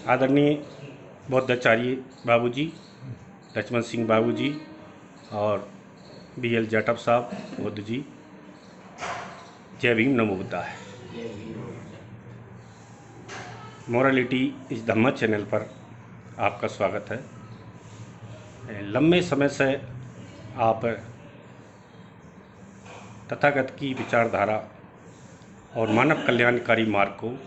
आदरणीय बौद्धाचार्य बाबूजी, लक्ष्मण सिंह बाबूजी और BL जाटव साहब बुद्ध जी, जय भीम, नमो बुद्धाय। मोरालिटी इस धम्मा चैनल पर आपका स्वागत है। लंबे समय से आप तथागत की विचारधारा और मानव कल्याणकारी मार्ग को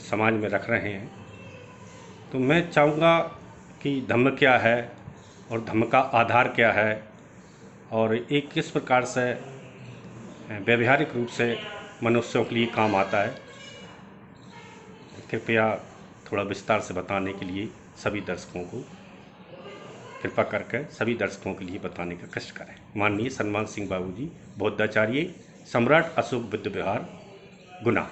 समाज में रख रहे हैं, तो मैं चाहूँगा कि धम्म क्या है और धम्म का आधार क्या है और एक किस प्रकार से व्यवहारिक रूप से मनुष्यों के लिए काम आता है, कृपया थोड़ा विस्तार से बताने के लिए सभी दर्शकों को कृपा करके सभी दर्शकों के लिए बताने का कष्ट करें। माननीय सन्मान सिंह बाबूजी, बौद्धाचार्य, सम्राट अशोक बुद्ध विहार, गुना।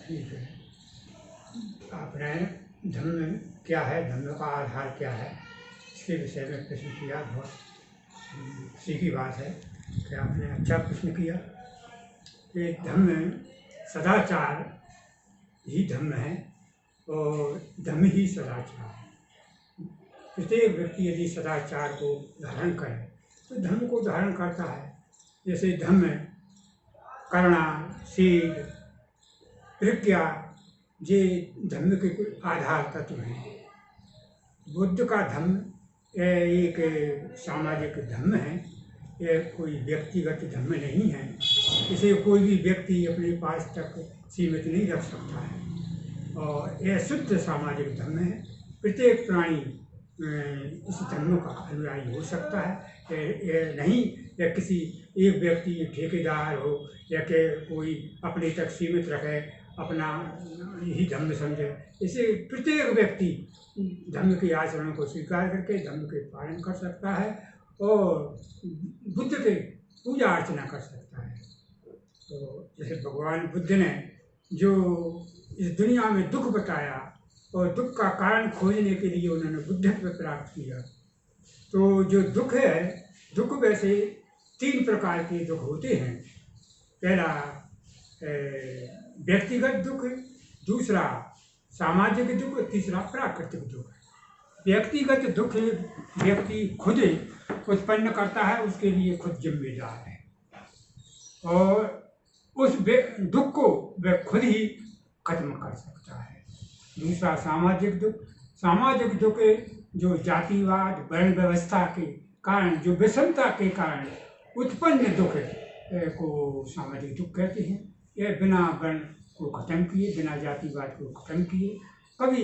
ठीक है, आपने धम्म क्या है, धम्म का आधार क्या है, इसके विषय में प्रश्न किया। बहुत खुशी की बात है कि आपने अच्छा प्रश्न किया। कि धम्म सदाचार ही धम्म है और धम्म ही सदाचार है। प्रत्येक व्यक्ति यदि सदाचार को धारण करे तो धम्म को धारण करता है। जैसे धम्म करुणा, शील, प्रज्ञा, ये धम्म के कुछ आधार तत्व हैं। बुद्ध का धम्म एक सामाजिक धम्म है, यह कोई व्यक्तिगत धम्म नहीं है। इसे कोई भी व्यक्ति अपने पास तक सीमित नहीं रख सकता है और यह शुद्ध सामाजिक धम्म है। प्रत्येक प्राणी इस धम्म का अनुयायी हो सकता है। यह नहीं या किसी एक व्यक्ति ठेकेदार हो या कि कोई अपने तक सीमित रखे, अपना यही धम्म समझे। इसे प्रत्येक व्यक्ति धम्म के आचरणों को स्वीकार करके धम्म के पालन कर सकता है और बुद्ध के पूजा अर्चना कर सकता है। तो जैसे भगवान बुद्ध ने जो इस दुनिया में दुख बताया और दुख का कारण खोजने के लिए उन्होंने बुद्धत्व प्राप्त किया। तो जो दुख है, दुख वैसे 3 प्रकार के दुख होते हैं। पहला व्यक्तिगत दुख, दूसरा सामाजिक दुख, तीसरा प्राकृतिक दुख। व्यक्तिगत दुख व्यक्ति खुद उत्पन्न करता है, उसके लिए खुद जिम्मेदार है और उस दुख को वह खुद ही खत्म कर सकता है। दूसरा सामाजिक दुख। सामाजिक दुख जो जातिवाद, वर्ण व्यवस्था के कारण, जो विषमता के कारण उत्पन्न दुख को सामाजिक दुख कहते हैं। यह बिना वर्ण को खत्म किए, बिना जातिवाद को खत्म किए कभी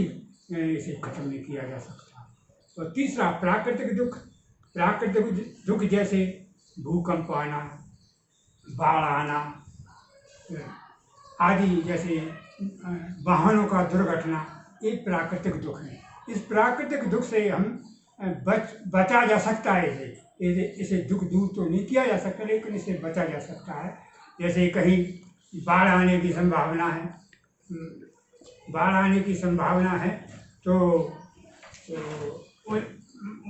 इसे खत्म नहीं किया जा सकता। और तीसरा प्राकृतिक दुख। प्राकृतिक दुख जैसे भूकंप आना, बाढ़ आना आदि, जैसे वाहनों का दुर्घटना, ये प्राकृतिक दुख है। इस प्राकृतिक दुख से हम बचा जा सकता है। इसे दुख दूर तो नहीं किया जा सकता, लेकिन इसे बचा जा सकता है। जैसे कहीं बाढ़ आने की संभावना है, बाढ़ आने की संभावना है तो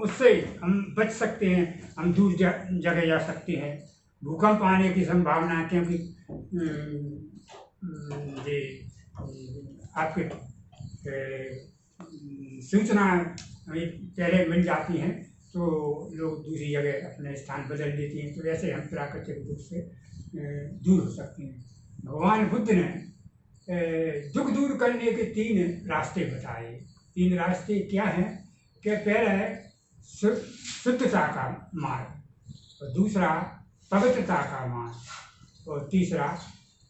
उससे हम बच सकते हैं, हम दूर जगह जा सकते हैं। भूकंप आने की संभावना है, क्योंकि ये आपके सूचना पहले मिल जाती हैं तो लोग दूसरी जगह अपने स्थान बदल लेते हैं। तो ऐसे हम प्राकृतिक दुख से दूर हो सकते हैं। भगवान बुद्ध ने दुख दूर करने के 3 रास्ते बताए। 3 रास्ते क्या हैं कि पहला है शुद्धता का मार्ग, और दूसरा पवित्रता का मार्ग, और तीसरा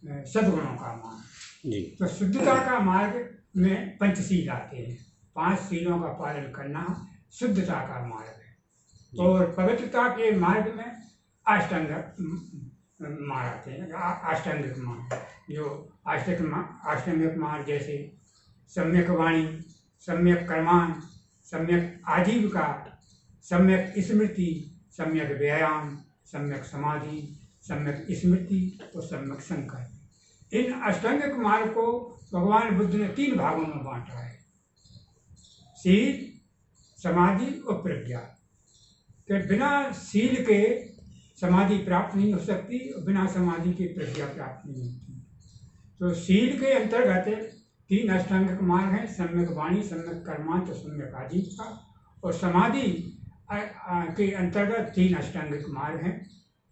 सद्गुणों का मार्ग। तो शुद्धता का मार्ग में पंचशील आते हैं। 5 शीलों का पालन करना शुद्धता का मार्ग है। और पवित्रता के मार्ग में अष्टांग मार्ग आते हैं, अष्टांगिक मार्ग। जो अष्टांगिक मार्ग जैसे सम्यक वाणी, सम्यक कर्माण, सम्यक आजीविका, सम्यक स्मृति, सम्यक व्यायाम, सम्यक समाधि, सम्यक स्मृति और सम्यक संकल्प। इन अष्टांगिक मार्ग को भगवान बुद्ध ने 3 भागों में बांटा है: शील, समाधि और प्रज्ञा। कि बिना शील के समाधि प्राप्त नहीं हो सकती और बिना समाधि के प्रज्ञा प्राप्त नहीं होती। तो शील के अंतर्गत 3 अष्टांगिक मार्ग हैं, सम्यक वाणी, सम्यक कर्मांत, सम्यक आजीविका। और समाधि के अंतर्गत 3 अष्टांगिक मार्ग हैं,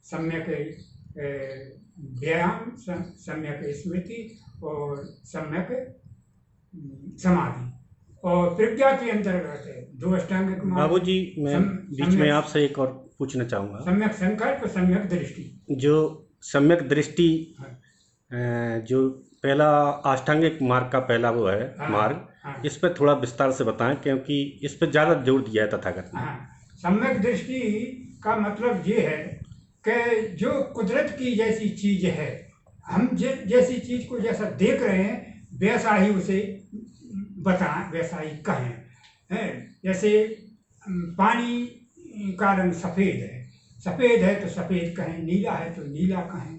सम्यक व्यायाम, सम्यक स्मृति और सम्यक समाधि। और प्रज्ञा के अंतर्गत है 2 अष्टांगिक मार्ग। बाबूजी, मैं बीच में आपसे एक और पूछना चाहूँगा। सम्यक संकल्प, सम्यक दृष्टि। जो सम्यक दृष्टि, जो पहला अष्टांगिक मार्ग का पहला वो है मार्ग, इस पर थोड़ा विस्तार से बताएं, क्योंकि इस पर ज़्यादा जोर दिया है तथागत ने। सम्यक दृष्टि का मतलब ये है कि जो कुदरत की जैसी चीज़ है, हम जैसी चीज़ को जैसा देख रहे हैं वैसा ही उसे बताएं, वैसा ही कहें। जैसे पानी का रंग सफ़ेद है तो सफ़ेद कहें, नीला है तो नीला कहें,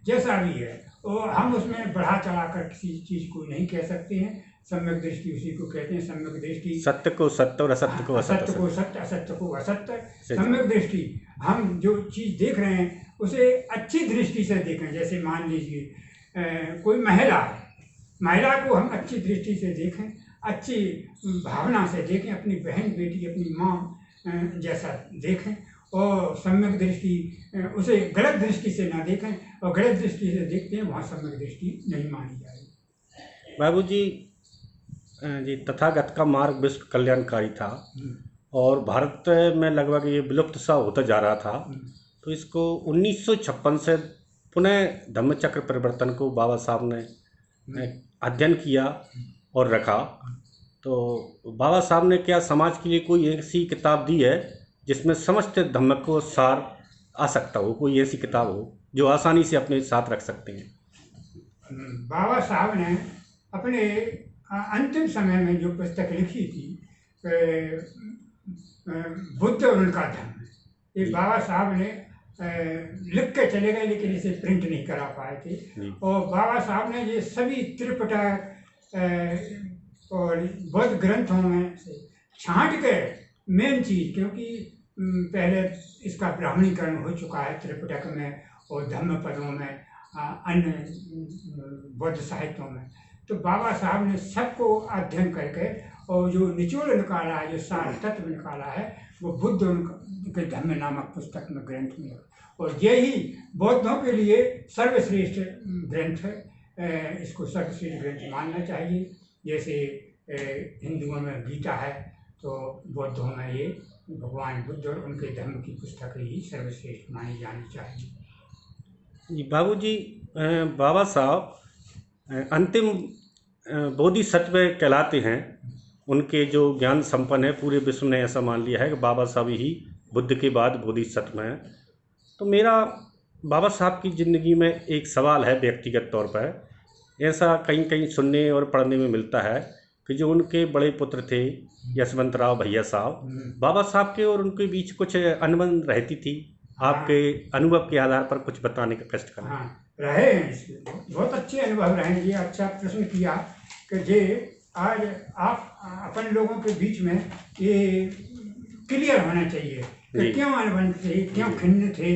जैसा भी है। और हम उसमें बढ़ा चढ़ा कर किसी चीज़ को नहीं कह सकते हैं। सम्यक दृष्टि उसी को कहते हैं। सम्यक दृष्टि सत्य को सत्य और असत्य को असत्य, असत्य को सत्य, असत्य को असत्य। सम्यक दृष्टि, हम जो चीज़ देख रहे हैं उसे अच्छी दृष्टि से देखें। जैसे मान लीजिए कोई महिला है, महिला को हम अच्छी दृष्टि से देखें, अच्छी भावना से देखें, अपनी बहन बेटी, अपनी माँ जैसा देखें। और सम्यक दृष्टि उसे गलत दृष्टि से ना देखें, और गलत दृष्टि से देखते हैं वहाँ सम्यक दृष्टि नहीं मानी जाएगी। बाबूजी जी, तथागत का मार्ग विश्व कल्याणकारी था और भारत में लगभग ये विलुप्त सा होता जा रहा था। तो इसको 1956 से पुनः धम्मचक्र परिवर्तन को बाबा साहब ने अध्ययन किया और रखा। तो बाबा साहब ने क्या समाज के लिए कोई ऐसी किताब दी है जिसमें समस्त धम्म को सार आ सकता हो? कोई ऐसी किताब हो जो आसानी से अपने साथ रख सकते हैं? बाबा साहब ने अपने अंतिम समय में जो पुस्तक लिखी थी, बुद्ध और उनका धर्म, ये बाबा साहब ने लिख के चले गए, लेकिन इसे प्रिंट नहीं करा पाए थे। और बाबा साहब ने ये सभी त्रिपिटक और बौद्ध ग्रंथों में से छांट के मेन चीज़, क्योंकि पहले इसका ब्राह्मणीकरण हो चुका है त्रिपिटक में और धम्म पदों में, अन्य बौद्ध साहित्यों में। तो बाबा साहब ने सबको अध्ययन करके और जो निचोड़ निकाला है, जो सार तत्व निकाला है, वो बुद्ध के धम्म नामक पुस्तक में, ग्रंथ में। और यही बौद्धों के लिए सर्वश्रेष्ठ ग्रंथ है। इसको सर्वश्रेष्ठ ग्रंथ मानना चाहिए। जैसे हिंदुओं में गीता है, तो बौद्धों में ये भगवान बुद्ध और उनके धर्म की पुस्तक ही सर्वश्रेष्ठ मानी जानी चाहिए। जी बाबूजी, बाबा साहब अंतिम बोधिसत्व कहलाते हैं। उनके जो ज्ञान संपन्न है, पूरे विश्व ने ऐसा मान लिया है कि बाबा साहब ही बुद्ध के बाद बोधिसत्व हैं। तो मेरा बाबा साहब की ज़िंदगी में एक सवाल है व्यक्तिगत तौर पर। ऐसा कहीं कहीं सुनने और पढ़ने में मिलता है कि जो उनके बड़े पुत्र थे यशवंतराव भैया साहब, बाबा साहब के और उनके बीच कुछ अनबन रहती थी। आपके अनुभव के आधार पर कुछ बताने का कष्ट करें। रहे हैं, इसके बहुत अच्छे अनुभव रहे हैं। ये अच्छा प्रश्न किया कि जे आज आप अपन लोगों के बीच में ये क्लियर होना चाहिए कि क्यों अनबन थे, क्यों खिन्न थे।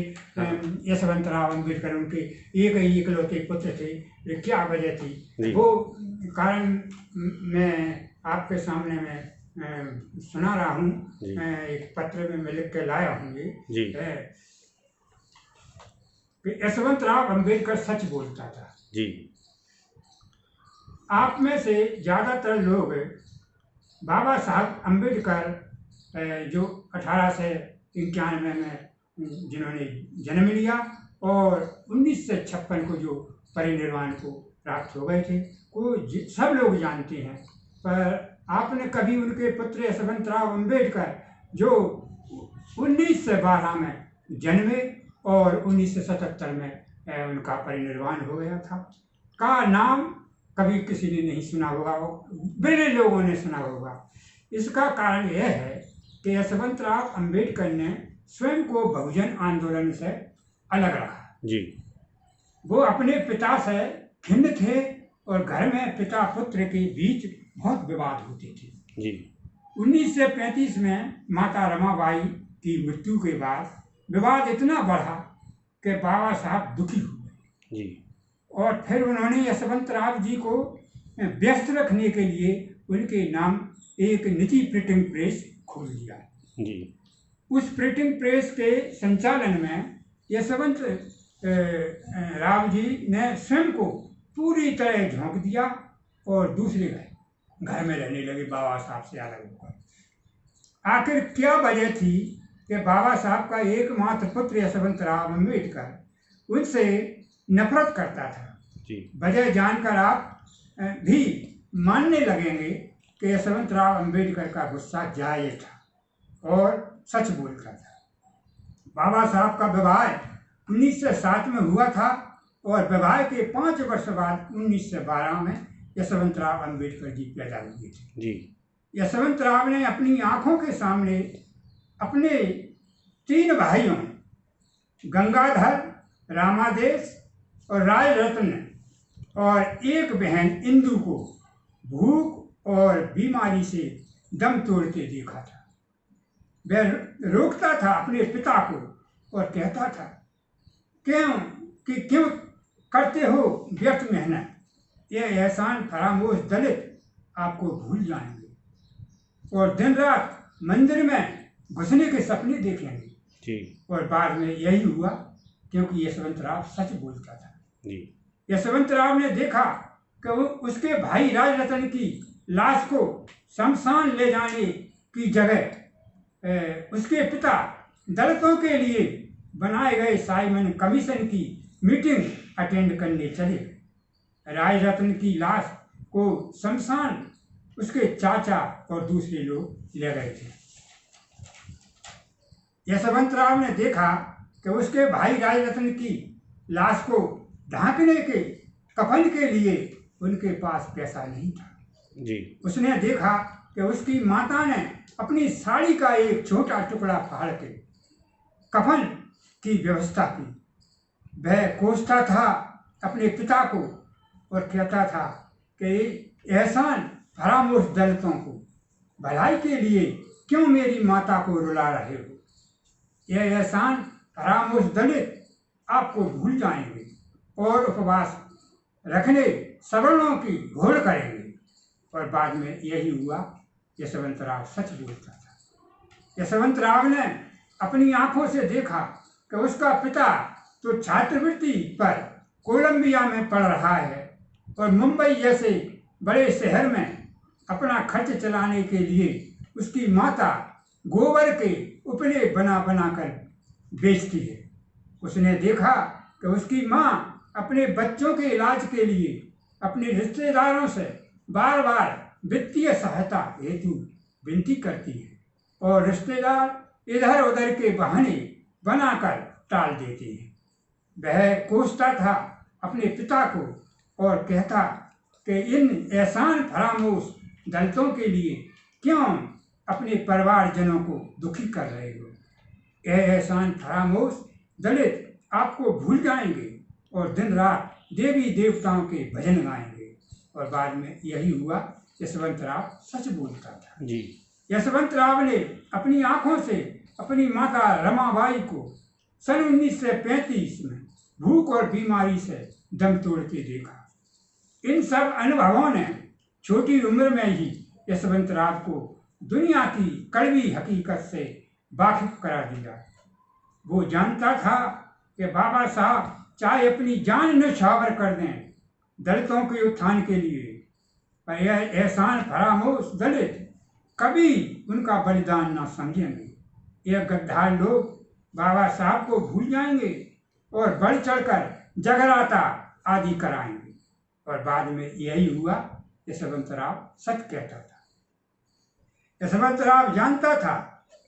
यशवंतराव अम्बेडकर उनके एक ही इकलौते पुत्र थे, ये क्या वजह थी? वो कारण मैं आपके सामने में सुना रहा हूँ। एक पत्र में मैं लिख के लाया हूँ ये कि यशवंतराव अम्बेडकर सच बोलता था। जी। आप में से ज़्यादातर लोग बाबा साहब अम्बेडकर जो 1891 में जिन्होंने जन्म लिया और 1956 को जो परिनिर्वाण को प्राप्त हो गए थे, को सब लोग जानते हैं। पर आपने कभी उनके पुत्र यशवंतराव अम्बेडकर जो 1912 में जन्मे और 1977 में उनका परिनिर्वाण हो गया था, का नाम कभी किसी ने नहीं सुना होगा, बड़े लोगों ने सुना होगा। इसका कारण यह है कि यशवंतराव अम्बेडकर ने स्वयं को बहुजन आंदोलन से अलग रखा। जी। वो अपने पिता से खिन्न थे और घर में पिता पुत्र के बीच बहुत विवाद होते थे। जी। 1935 में माता रमाबाई की मृत्यु के बाद विवाद इतना बढ़ा कि बाबा साहब दुखी हुए। जी। और फिर उन्होंने यशवंतराव जी को व्यस्त रखने के लिए उनके नाम एक निजी प्रिंटिंग प्रेस खोल दिया। जी। उस प्रिंटिंग प्रेस के संचालन में यशवंत राव जी ने स्वयं को पूरी तरह झोंक दिया और दूसरे घर में रहने लगे बाबा साहब से अलग होकर। आखिर क्या वजह थी कि बाबा साहब का एकमात्र पुत्र यशवंतराव अम्बेडकर उनसे नफरत करता था? वजह जानकर आप भी मानने लगेंगे कि यशवंतराव अम्बेडकर का गुस्सा जायज था और सच बोलता था। बाबा साहब का विवाह 1907 में हुआ था और विवाह के 5 वर्ष बाद 1912 में यशवंतराव अम्बेडकर जी पैदा हुए थे। जी। यशवंतराव ने अपनी आंखों के सामने अपने 3 भाइयों गंगाधर, रामादेश और राजरत्न और एक बहन इंदु को भूख और बीमारी से दम तोड़ते देखा था। वह रोकता था अपने पिता को और कहता था, क्यों करते हो व्यर्थ मेहनत? यह एहसान फरामोश दलित आपको भूल जाएंगे और दिन रात मंदिर में घुसने के सपने देखेंगे। जी। और बाद में यही हुआ, क्योंकि यशवंतराव सच बोलता था। जी। यशवंतराव ने देखा कि उसके भाई राजरत्न की लाश को शमशान ले जाने की जगह उसके पिता दलितों के लिए बनाए गए साइमन कमीशन की मीटिंग अटेंड करने चले। राजरत्न की लाश को शमशान उसके चाचा और दूसरे लोग ले गए थे। यशवंतराव ने देखा कि उसके भाई राजरत्न की लाश को ढांकने के कफन के लिए उनके पास पैसा नहीं था। जी। उसने देखा कि उसकी माता ने अपनी साड़ी का एक छोटा टुकड़ा फाड़ के कफन की व्यवस्था की। वह कोसता था अपने पिता को और कहता था कि एहसान फरामोश दलितों को भलाई के लिए क्यों मेरी माता को रुला रहे हो? यह एहसान फरामोश दलित आपको भूल जाएंगे और उपवास रखने सवर्णों की घोड़ करेंगे। और बाद में यही हुआ। यशवंतराव सच बोलता था। यशवंतराव ने अपनी आंखों से देखा कि उसका पिता तो छात्रवृत्ति पर कोलंबिया में पढ़ रहा है और मुंबई जैसे बड़े शहर में अपना खर्च चलाने के लिए उसकी माता गोबर के उपले बना कर बेचती है। उसने देखा कि उसकी माँ अपने बच्चों के इलाज के लिए अपने रिश्तेदारों से बार बार वित्तीय सहायता हेतु विनती करती है और रिश्तेदार इधर उधर के बहाने बनाकर टाल देते हैं। वह कोसता था अपने पिता को और कहता कि इन एहसान फरामोश दलितों के लिए क्यों अपने परिवारजनों को दुखी कर रहे हो? यह एहसान फरामोश दलित आपको भूल जाएंगे और दिन रात देवी देवताओं के भजन गाएंगे। और बाद में यही हुआ। यशवंतराव सच बोलता था। जी। यशवंतराव ने अपनी आंखों से अपनी माता रमाबाई को सन 1935 में भूख और बीमारी से दम तोड़ते देखा। इन सब अनुभवों ने छोटी उम्र में ही यशवंतराव को दुनिया की कड़वी हकीकत से वाकिफ करा दिया। वो जानता था कि बाबा साहब चाहे अपनी जान न्यौछावर कर दें दलितों के उत्थान के लिए, पर यह एहसान फरामोश दलित कभी उनका बलिदान न समझेंगे। यह गद्दार लोग बाबा साहब को भूल जाएंगे और बढ़ चढ़कर जगराता आदि कराएंगे। और बाद में यही हुआ। यशवंतराव सच कहता था। यशवंतराव जानता था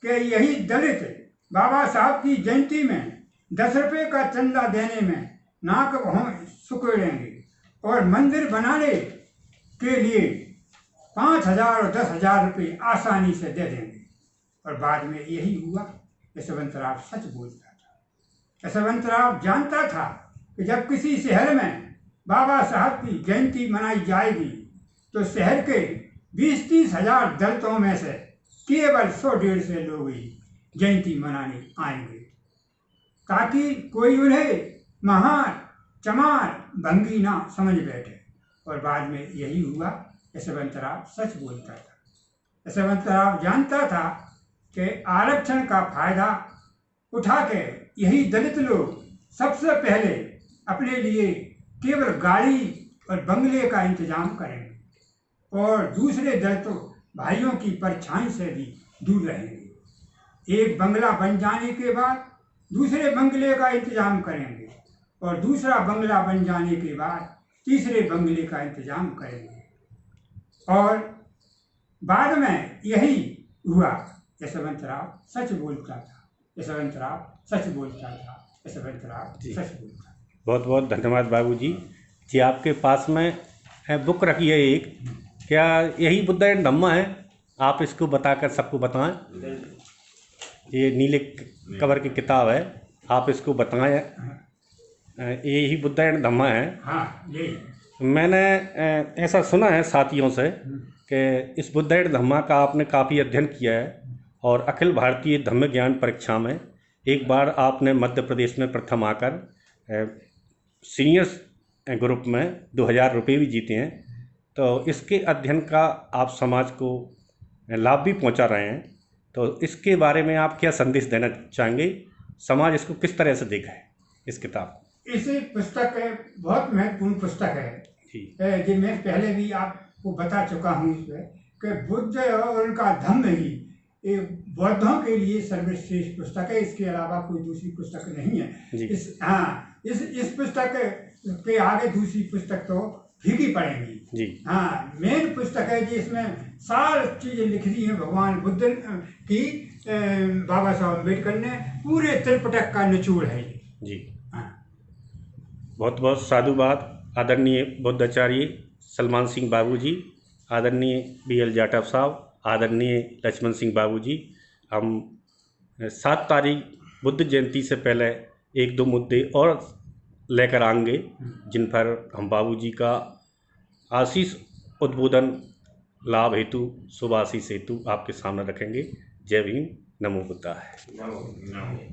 कि यही दलित बाबा साहब की जयंती में 10 रुपये का चंदा देने में नाक भौं सुखेड़ेंगे और मंदिर बनाने के लिए 5,000 और 10,000 रुपये आसानी से दे देंगे। और बाद में यही हुआ। यशवंतराव सच बोलता था। यशवंतराव जानता था कि जब किसी शहर में बाबा साहब की जयंती मनाई जाएगी तो शहर के 20-30 हजार दलितों में से केवल 100-150 लोग ही जयंती मनाने आएंगे, ताकि कोई उन्हें महार चमार भंगी ना समझ बैठे। और बाद में यही हुआ। यशवंतराव सच बोलता था। यशवंतराव जानता था कि आरक्षण का फायदा उठा के यही दलित लोग सबसे पहले अपने लिए केवल गाड़ी और बंगले का इंतजाम करेंगे और दूसरे दलितों भाइयों की परछाई से भी दूर रहेंगे। एक बंगला बन जाने के बाद दूसरे बंगले का इंतजाम करेंगे और दूसरा बंगला बन जाने के बाद तीसरे बंगले का इंतजाम करेंगे और बाद में यही हुआ। यशवंतराव सच बोलता था, यशवंतराव सच बोलता था, यशवंतराव सच बोलता था। बहुत बहुत धन्यवाद बाबूजी। जी आपके पास में बुक रखी है एक, क्या यही बुद्ध एंड धम्मा है? आप इसको बताकर सबको बताएं। ये नीले कवर की किताब है, आप इसको बताएं। यही बुद्ध एंड धम्मा है। हाँ, यही। मैंने ऐसा सुना है साथियों से कि इस बुद्ध एंड धम्मा का आपने काफ़ी अध्ययन किया है और अखिल भारतीय धम्म ज्ञान परीक्षा में एक बार आपने मध्य प्रदेश में प्रथम आकर सीनियर ग्रुप में 2000 रुपये भी जीते हैं। तो इसके अध्ययन का आप समाज को लाभ भी पहुंचा रहे हैं, तो इसके बारे में आप क्या संदेश देना चाहेंगे? समाज इसको किस तरह से देखा है इस किताब को? इस पुस्तक बहुत महत्वपूर्ण पुस्तक है जो मैं पहले भी आपको बता चुका हूँ इसमें कि बुद्ध और उनका धम्म ही बौद्धों के लिए सर्वश्रेष्ठ पुस्तक है। इसके अलावा कोई दूसरी पुस्तक नहीं है। इस पुस्तक के आगे दूसरी पुस्तक तो फीकी पड़ेंगी जी। मेन पुस्तक है जिसमें सारी चीजें लिख दी हैं भगवान बुद्ध की। बाबा साहब अम्बेडकर ने पूरे त्रिपिटक का निचोड़ है ये जी। बहुत बहुत साधुवाद आदरणीय बुद्धाचार्य सलमान सिंह बाबूजी, आदरणीय BL जाटव साहब, आदरणीय लक्ष्मण सिंह बाबूजी। हम 7 तारीख बुद्ध जयंती से पहले 1-2 मुद्दे और लेकर आएंगे जिन पर हम बाबूजी का आशीष उद्बोधन लाभ हेतु शुभ आशीष हेतु आपके सामने रखेंगे। जय भीम, नमो बुद्धाय।